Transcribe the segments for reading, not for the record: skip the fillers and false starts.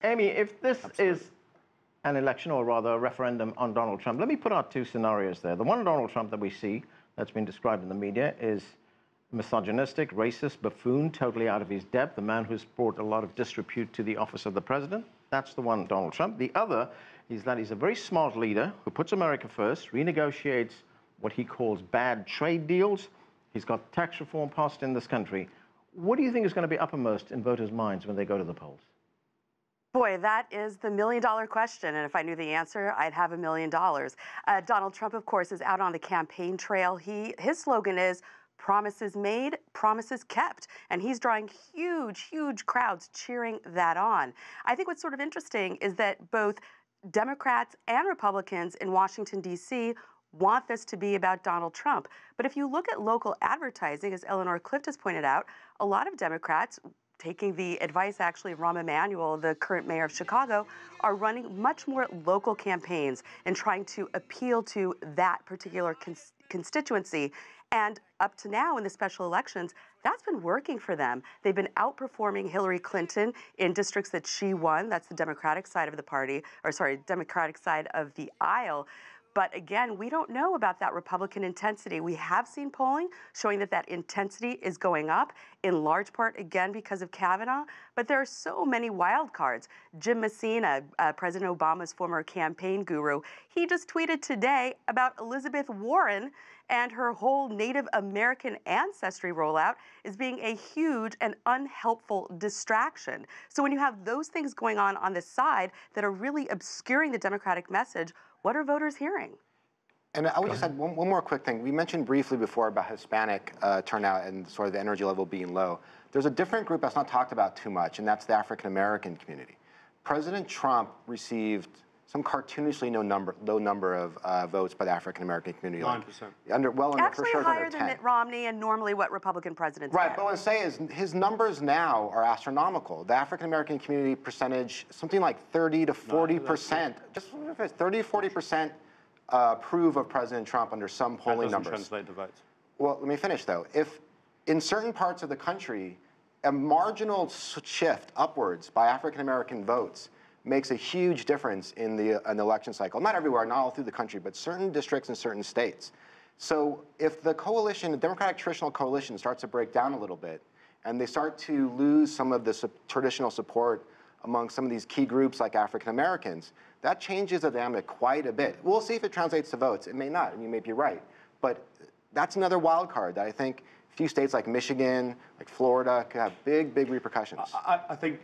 Amy, if this is an election, or rather a referendum on Donald Trump, let me put out two scenarios there. The one Donald Trump that we see that's been described in the media is misogynistic, racist, buffoon, totally out of his depth, the man who's brought a lot of disrepute to the office of the president. That's the one, Donald Trump. The other is that he's a very smart leader who puts America first, renegotiates what he calls bad trade deals. He's got tax reform passed in this country. What do you think is going to be uppermost in voters' minds when they go to the polls? Boy, that is the million-dollar question, and if I knew the answer, I'd have $1 million. Donald Trump, of course, is out on the campaign trail. His slogan is, promises made, promises kept, and he's drawing huge, huge crowds cheering that on. I think what's sort of interesting is that both Democrats and Republicans in Washington, D.C. want this to be about Donald Trump. But if you look at local advertising, as Eleanor Clift has pointed out, a lot of Democrats, taking the advice actually of Rahm Emanuel, the current mayor of Chicago, are running much more local campaigns and trying to appeal to that particular constituency. And up to now in the special elections, that's been working for them. They've been outperforming Hillary Clinton in districts that she won. That's the Democratic side of the party, or sorry, Democratic side of the aisle. But again, we don't know about that Republican intensity. We have seen polling showing that that intensity is going up, in large part, again, because of Kavanaugh. But there are so many wild cards. Jim Messina, President Obama's former campaign guru, he just tweeted today about Elizabeth Warren and her whole Native American ancestry rollout is being a huge and unhelpful distraction. So when you have those things going on the side that are really obscuring the Democratic message, what are voters hearing? And I would just add one more quick thing. We mentioned briefly before about Hispanic turnout and sort of the energy level being low. There's a different group that's not talked about too much, and that's the African American community. President Trump received some cartoonishly low number of votes by the African American community. 9%. Actually higher than Mitt Romney and normally what Republican presidents Right, get. but what I'm saying is his numbers now are astronomical. The African American community percentage, something like 30 to 40%, just 30 to 40% approve of President Trump under some polling numbers. That doesn't translate the votes. Well, let me finish though. If in certain parts of the country, a marginal shift upwards by African American votes makes a huge difference in the election cycle. Not everywhere, not all through the country, but certain districts in certain states. So if the coalition, the Democratic traditional coalition starts to break down a little bit, and they start to lose some of the traditional support among some of these key groups like African Americans, that changes the dynamic quite a bit. We'll see if it translates to votes. It may not, and you may be right. But that's another wild card that I think a few states like Michigan, like Florida, could have big, big repercussions. I think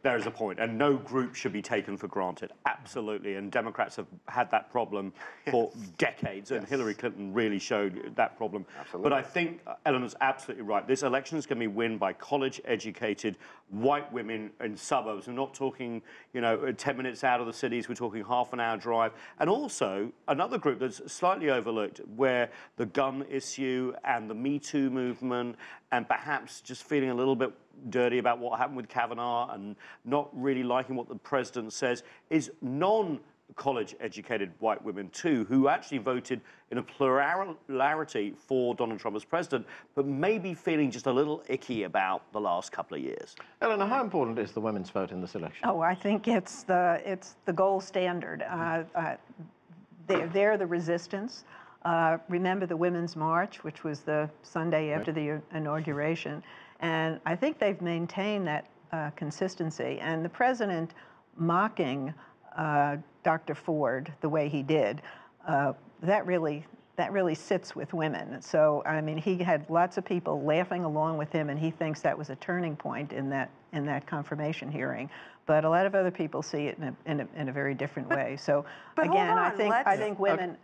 there is a point, and no group should be taken for granted. Absolutely, and Democrats have had that problem for decades, and Hillary Clinton really showed that problem. Absolutely. But I think Eleanor's absolutely right. This election is going to be won by college-educated white women in suburbs. We're not talking, 10 minutes out of the cities. We're talking half an hour drive. And also another group that's slightly overlooked, where the gun issue and the Me Too movement, and perhaps just feeling a little bit dirty about what happened with Kavanaugh and not really liking what the president says, is non-college educated white women too, who actually voted in a plurality for Donald Trump as president, but maybe feeling just a little icky about the last couple of years. Eleanor, how important is the women's vote in this election? Oh, I think it's the gold standard. They're the resistance. Remember the Women's March, which was the Sunday after the inauguration, and I think they've maintained that consistency. And the president mocking Dr. Ford the way he did, that really sits with women. So I mean, he had lots of people laughing along with him, and he thinks that was a turning point in that confirmation hearing. But a lot of other people see it in a very different way. So again, I think women.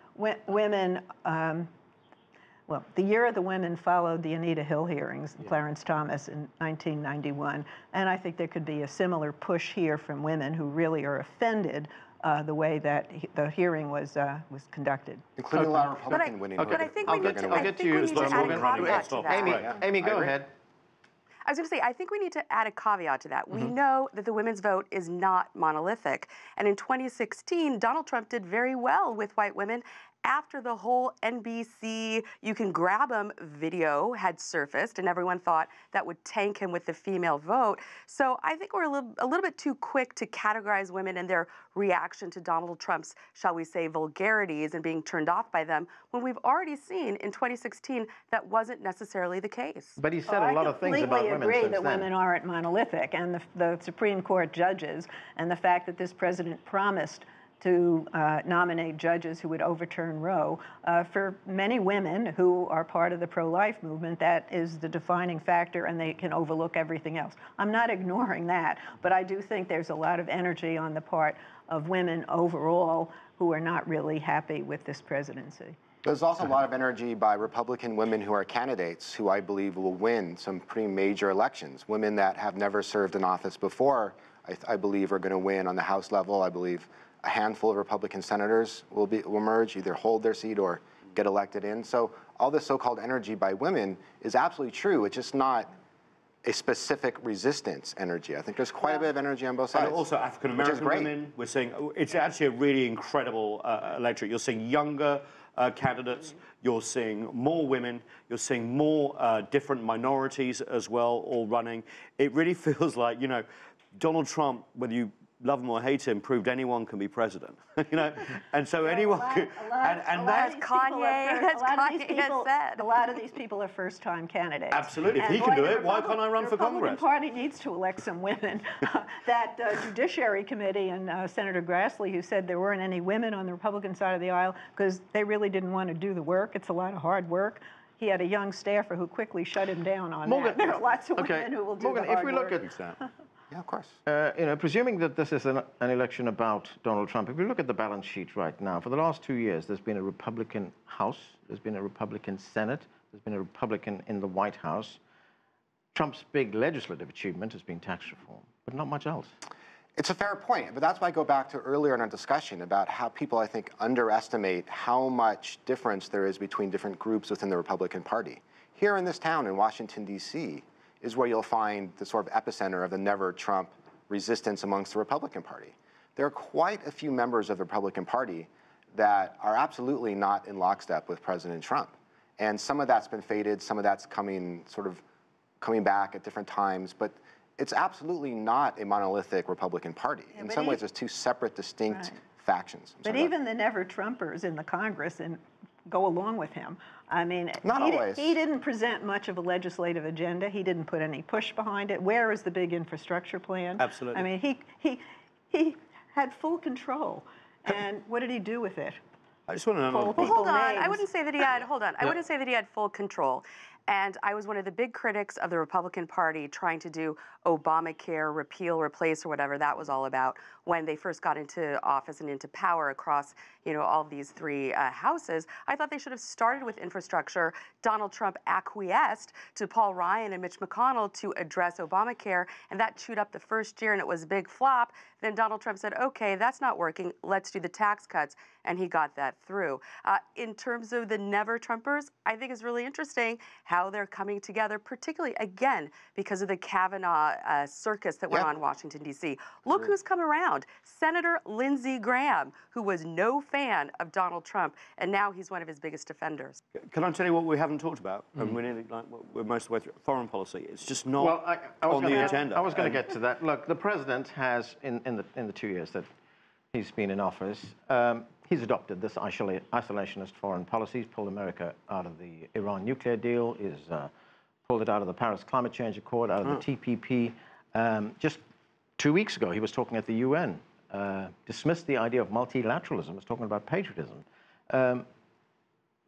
Well, the year of the women followed the Anita Hill hearings, Clarence Thomas in 1991, and I think there could be a similar push here from women who really are offended the way that the hearing was conducted. Including a lot of Republican winning. But I think we need to add a caveat to that. Amy, go ahead. I was going to say, I think we need to add a caveat to that. We know that the women's vote is not monolithic. And in 2016, Donald Trump did very well with white women after the whole NBC, you can grab him video had surfaced, and everyone thought that would tank him with the female vote. So I think we're a little bit too quick to categorize women and their reaction to Donald Trump's, shall we say, vulgarities and being turned off by them, when we've already seen in 2016 that wasn't necessarily the case. But he said a lot of things about women. I completely agree that then. women aren't monolithic, and the Supreme Court judges, and the fact that this president promised to nominate judges who would overturn Roe. For many women who are part of the pro-life movement, that is the defining factor, and they can overlook everything else. I'm not ignoring that, but I do think there's a lot of energy on the part of women overall who are not really happy with this presidency. There's also a lot of energy by Republican women who are candidates who I believe will win some pretty major elections. Women that have never served in office before, I believe, are going to win on the House level. I believe a handful of Republican senators will emerge, either hold their seat or get elected in. So all this so-called energy by women is absolutely true. It's just not a specific resistance energy. I think there's quite a bit of energy on both sides. And also African-American women, we're seeing, it's actually a really incredible electorate. You're seeing younger candidates, you're seeing more women, you're seeing more different minorities as well all running. It really feels like, you know, Donald Trump, whether you love him or hate him, proved anyone can be president, you know, and so anyone could, and that's Kanye, that's Kanye has said. A lot of these people are first-time candidates. Absolutely, if he can do it, why can't I run for Congress? The Republican Party needs to elect some women. That Judiciary Committee and Senator Grassley, who said there weren't any women on the Republican side of the aisle because they really didn't want to do the work. It's a lot of hard work. He had a young staffer who quickly shut him down on that. There are lots of women who will do the hard if we look work. at Yeah, of course. You know, presuming that this is an election about Donald Trump, if we look at the balance sheet right now, for the last 2 years, there's been a Republican House, there's been a Republican Senate, there's been a Republican in the White House. Trump's big legislative achievement has been tax reform, but not much else. It's a fair point, but that's why I go back to earlier in our discussion about how people, I think, underestimate how much difference there is between different groups within the Republican Party. Here in this town in Washington, D.C., is where you'll find the sort of epicenter of the never-Trump resistance amongst the Republican Party. There are quite a few members of the Republican Party that are absolutely not in lockstep with President Trump. And some of that's been faded, some of that's coming back at different times, but it's absolutely not a monolithic Republican Party. Yeah, in some ways, there's two separate, distinct factions. But even the never-Trumpers in the Congress go along with him. I mean, he didn't present much of a legislative agenda. He didn't put any push behind it. Where is the big infrastructure plan? Absolutely. I mean, he had full control. And what did he do with it? I just want to know. Well, hold on. I wouldn't say that he had. Hold on. I wouldn't say that he had full control. And I was one of the big critics of the Republican Party trying to do Obamacare, repeal, replace, or whatever that was all about when they first got into office and into power across, you know, all of these three houses. I thought they should have started with infrastructure. Donald Trump acquiesced to Paul Ryan and Mitch McConnell to address Obamacare, and that chewed up the first year, and it was a big flop. Then Donald Trump said, okay, that's not working. Let's do the tax cuts, and he got that through. In terms of the never-Trumpers, I think it's really interesting how they're coming together, particularly, again, because of the Kavanaugh circus that went on in Washington, D.C. Look who's come around. Senator Lindsey Graham, who was no fan of Donald Trump, and now he's one of his biggest defenders. Can I tell you what we haven't talked about? And we're nearly we're most of the way through. Foreign policy. It's just not on the agenda. I was going to get to that. Look, the president has, in the 2 years that he's been in office, he's adopted this isolationist foreign policy. He's pulled America out of the Iran nuclear deal, he's pulled it out of the Paris Climate Change Accord, out of the TPP. Just 2 weeks ago, he was talking at the UN, dismissed the idea of multilateralism, was talking about patriotism.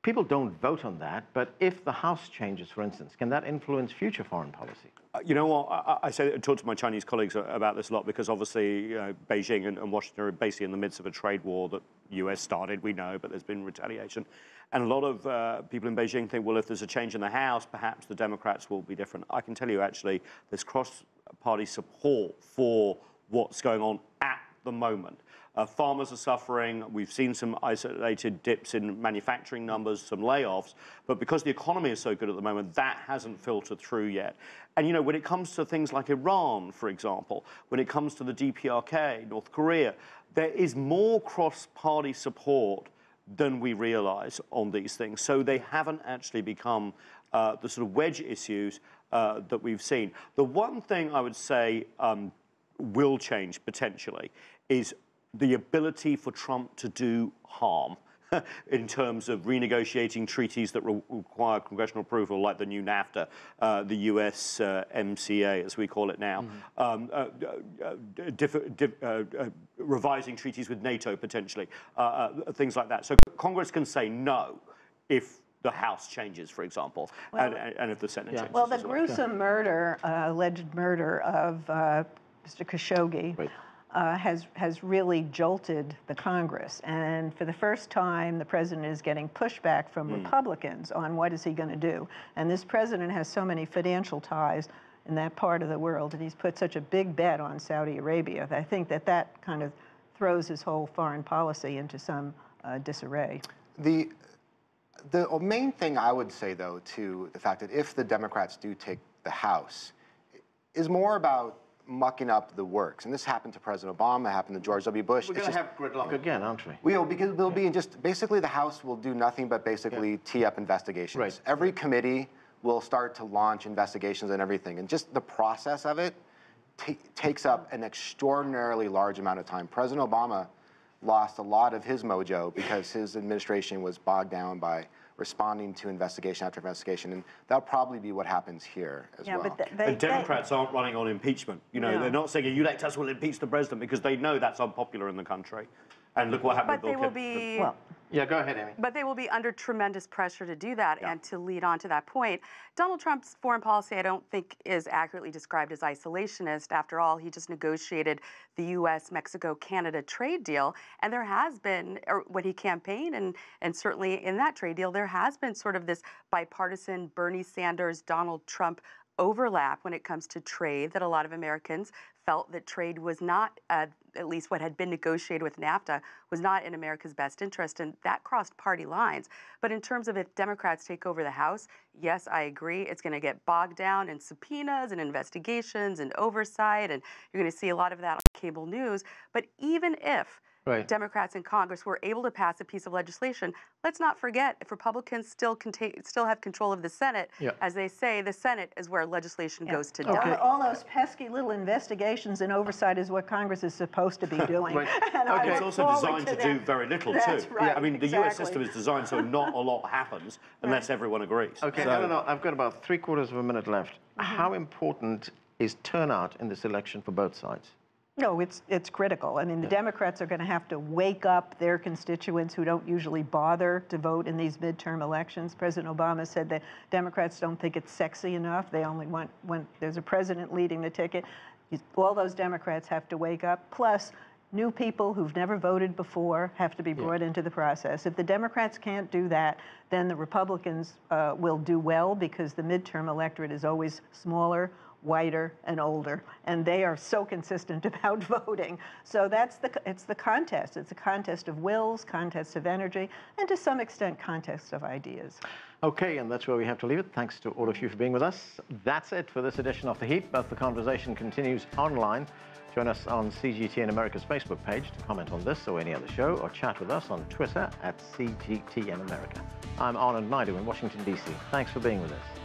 People don't vote on that, but if the House changes, for instance, can that influence future foreign policy? You know what, I talk to my Chinese colleagues about this a lot because obviously Beijing and Washington are basically in the midst of a trade war that the US started, we know, but there's been retaliation. And a lot of people in Beijing think, well, if there's a change in the House, perhaps the Democrats will be different. I can tell you, actually, there's cross-party support for what's going on at the moment. Farmers are suffering. We've seen some isolated dips in manufacturing numbers, some layoffs. But because the economy is so good at the moment, that hasn't filtered through yet. And, you know, when it comes to things like Iran, for example, when it comes to the DPRK, North Korea, there is more cross-party support than we realize on these things. So they haven't actually become the sort of wedge issues that we've seen. The one thing I would say will change potentially is the ability for Trump to do harm in terms of renegotiating treaties that require congressional approval, like the new NAFTA, the US MCA, as we call it now, revising treaties with NATO potentially, things like that. So Congress can say no if the House changes, for example, well, and if the Senate changes. Well, the gruesome murder, alleged murder of Mr. Khashoggi, right, has really jolted the Congress. And for the first time, the president is getting pushback from Republicans on what is he going to do. And this president has so many financial ties in that part of the world, and he's put such a big bet on Saudi Arabia. I think that kind of throws his whole foreign policy into some disarray. The main thing I would say, though, to the fact that if the Democrats do take the House is more about mucking up the works. And this happened to President Obama, happened to George W. Bush. We're going to have gridlock again, aren't we? We will, because there'll be just basically the House will do nothing but basically tee up investigations. Right. Every committee will start to launch investigations and everything. And just the process of it takes up an extraordinarily large amount of time. President Obama lost a lot of his mojo because his administration was bogged down by responding to investigation after investigation, and that'll probably be what happens here as well. But the Democrats aren't running on impeachment. You know, they're not saying you elect us, we'll impeach the president, because they know that's unpopular in the country. And look what happened. But they will be. Well, yeah, go ahead, Amy. But they will be under tremendous pressure to do that. And to lead on to that point, Donald Trump's foreign policy, I don't think, is accurately described as isolationist. After all, he just negotiated the U.S.-Mexico-Canada trade deal, and there has been, or when he campaigned, and certainly in that trade deal, there has been sort of this bipartisan Bernie Sanders, Donald Trump overlap when it comes to trade, that a lot of Americans felt that trade was not, at least what had been negotiated with NAFTA, was not in America's best interest, and that crossed party lines. But in terms of if Democrats take over the House, yes, I agree, it's going to get bogged down in subpoenas and investigations and oversight, and you're going to see a lot of that on cable news. But even if Democrats in Congress were able to pass a piece of legislation, let's not forget, if Republicans still have control of the Senate, as they say, the Senate is where legislation goes to die. All those pesky little investigations and oversight is what Congress is supposed to be doing. It's also designed to do very little, too. Right, I mean, the U.S. system is designed so not a lot happens unless everyone agrees. Okay, no, I've got about 3/4 of a minute left. How important is turnout in this election for both sides? No, it's critical. I mean, the Democrats are going to have to wake up their constituents who don't usually bother to vote in these midterm elections. President Obama said that Democrats don't think it's sexy enough. They only want when there's a president leading the ticket. All those Democrats have to wake up. Plus, new people who've never voted before have to be brought into the process. If the Democrats can't do that, then the Republicans will do well, because the midterm electorate is always smaller, whiter, and older, and they are so consistent about voting. So it's the contest. It's a contest of wills, contest of energy, and to some extent, contest of ideas. Okay, and that's where we have to leave it. Thanks to all of you for being with us. That's it for this edition of The Heat, but the conversation continues online. Join us on CGTN America's Facebook page to comment on this or any other show, or chat with us on Twitter at CGTN America. I'm Anand Naidu in Washington, D.C. Thanks for being with us.